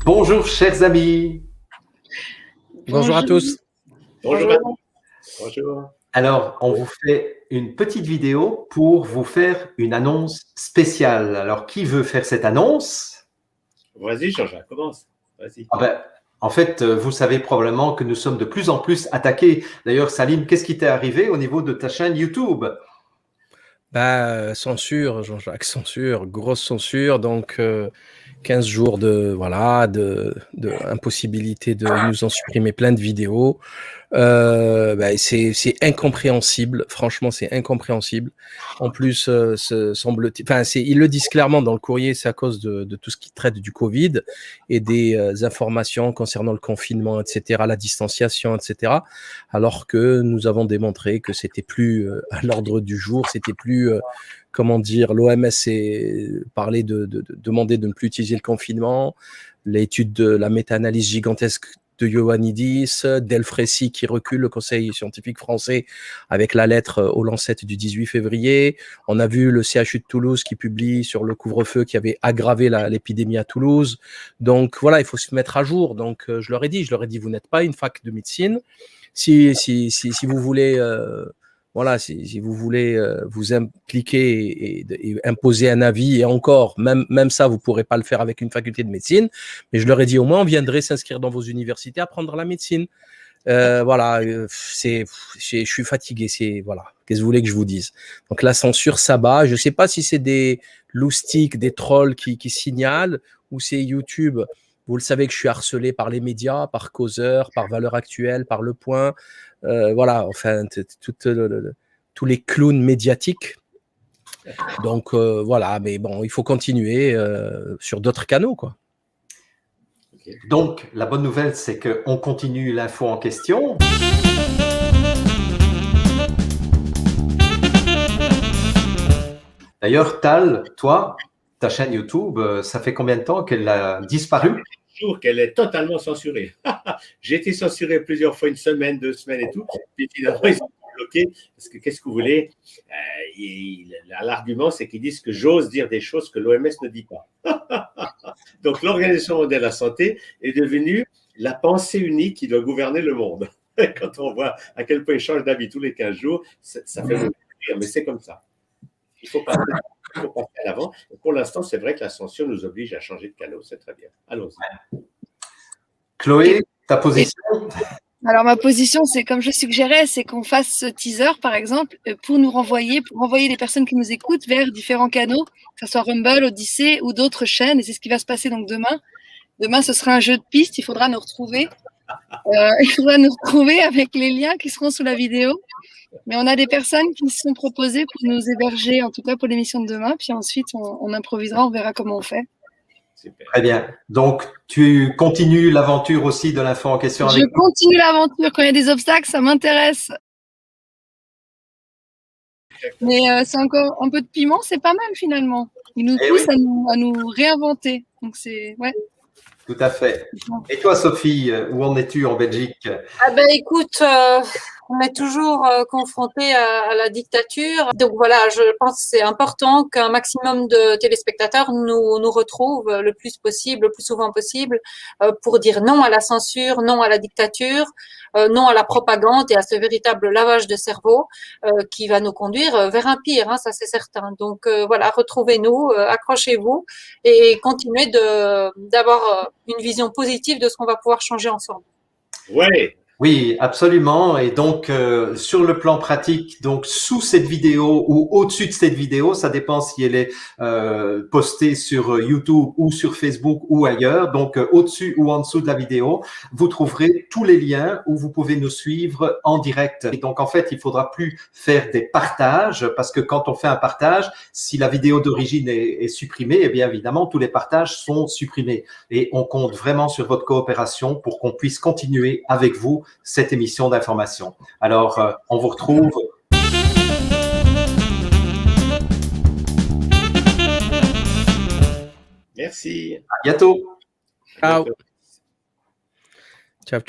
Bonjour chers amis. Bonjour à tous. Bonjour. Bonjour. Alors, on vous fait une petite vidéo pour vous faire une annonce spéciale. Alors, qui veut faire cette annonce? Vas-y, Jean-Jacques, commence. Vas-y. En fait, vous savez probablement que nous sommes de plus en plus attaqués. D'ailleurs, Salim, qu'est-ce qui t'est arrivé au niveau de ta chaîne YouTube? Censure, Jean-Jacques, censure, grosse censure. Donc, 15 jours de impossibilité de nous en supprimer plein de vidéos. C'est incompréhensible. Franchement, c'est incompréhensible. En plus, ils le disent clairement dans le courrier, c'est à cause de tout ce qui traite du Covid et des informations concernant le confinement, etc., la distanciation, etc. Alors que nous avons démontré que c'était plus à l'ordre du jour, c'était plus l'OMS parlait de demander de ne plus utiliser le confinement, l'étude de la méta-analyse gigantesque de Ioannidis, Delfrécy qui recule, le conseil scientifique français, avec la lettre au Lancet du 18 février. On a vu le CHU de Toulouse qui publie sur le couvre-feu qui avait aggravé l'épidémie à Toulouse. Donc voilà, il faut se mettre à jour. Donc je leur ai dit, vous n'êtes pas une fac de médecine. Si vous voulez... si vous voulez vous impliquer et imposer un avis, et encore, même ça, vous ne pourrez pas le faire avec une faculté de médecine, mais je leur ai dit au moins, on viendrait s'inscrire dans vos universités, apprendre la médecine. Je suis fatigué, qu'est-ce que vous voulez que je vous dise? Donc la censure s'abat, je ne sais pas si c'est des loustiques, des trolls qui signalent, ou c'est YouTube. Vous le savez que je suis harcelé par les médias, par Causeur, par Valeurs Actuelles, par Le Point, tous les clowns médiatiques. Donc mais bon, il faut continuer sur d'autres canaux, quoi. Donc, la bonne nouvelle, c'est qu'on continue l'info en question. D'ailleurs, Tal, toi, ta chaîne YouTube, ça fait combien de temps qu'elle a disparu? Qu'elle est totalement censurée. J'ai été censuré plusieurs fois, 1 semaine, 2 semaines et tout. Puis finalement, ils ont bloqué. Parce que qu'est-ce que vous voulez? L'argument, c'est qu'ils disent que j'ose dire des choses que l'OMS ne dit pas. Donc, l'Organisation mondiale de la santé est devenue la pensée unique qui doit gouverner le monde. Quand on voit à quel point ils changent d'avis tous les 15 jours, ça fait rire, mais c'est comme ça. Il faut passer à l'avant. Pour l'instant, c'est vrai que la censure nous oblige à changer de canal. C'est très bien. Allons-y. Chloé, ta position? Alors, ma position, c'est comme je suggérais, c'est qu'on fasse ce teaser, par exemple, pour renvoyer les personnes qui nous écoutent vers différents canaux, que ce soit Rumble, Odyssée ou d'autres chaînes. Et c'est ce qui va se passer donc demain. Demain, ce sera un jeu de pistes. Il faudra nous retrouver. Avec les liens qui seront sous la vidéo. Mais on a des personnes qui se sont proposées pour nous héberger, en tout cas pour l'émission de demain. Puis ensuite, on improvisera, on verra comment on fait. Super. Très bien. Donc, tu continues l'aventure aussi de l'info en question avec nous? Je continue l'aventure. Quand il y a des obstacles, ça m'intéresse. Mais c'est encore un peu de piment, c'est pas mal finalement. Il nous pousse à nous réinventer. Donc c'est... Ouais. Tout à fait. Et toi, Sophie, où en es-tu en Belgique? Écoute, on est toujours confronté à la dictature. Donc voilà, je pense que c'est important qu'un maximum de téléspectateurs nous retrouvent le plus possible, le plus souvent possible, pour dire non à la censure, non à la dictature, non à la propagande et à ce véritable lavage de cerveau qui va nous conduire vers un pire, hein, ça c'est certain. Donc voilà, retrouvez-nous, accrochez-vous et continuez d'avoir une vision positive de ce qu'on va pouvoir changer ensemble. Ouais. Oui, absolument. Et donc, sur le plan pratique, donc sous cette vidéo ou au-dessus de cette vidéo, ça dépend si elle est postée sur YouTube ou sur Facebook ou ailleurs. Donc, au-dessus ou en dessous de la vidéo, vous trouverez tous les liens où vous pouvez nous suivre en direct. Et donc, en fait, il faudra plus faire des partages parce que quand on fait un partage, si la vidéo d'origine est supprimée, eh bien évidemment, tous les partages sont supprimés. Et on compte vraiment sur votre coopération pour qu'on puisse continuer avec vous cette émission d'information. Alors, on vous retrouve. Merci. À bientôt. Ciao. Ciao.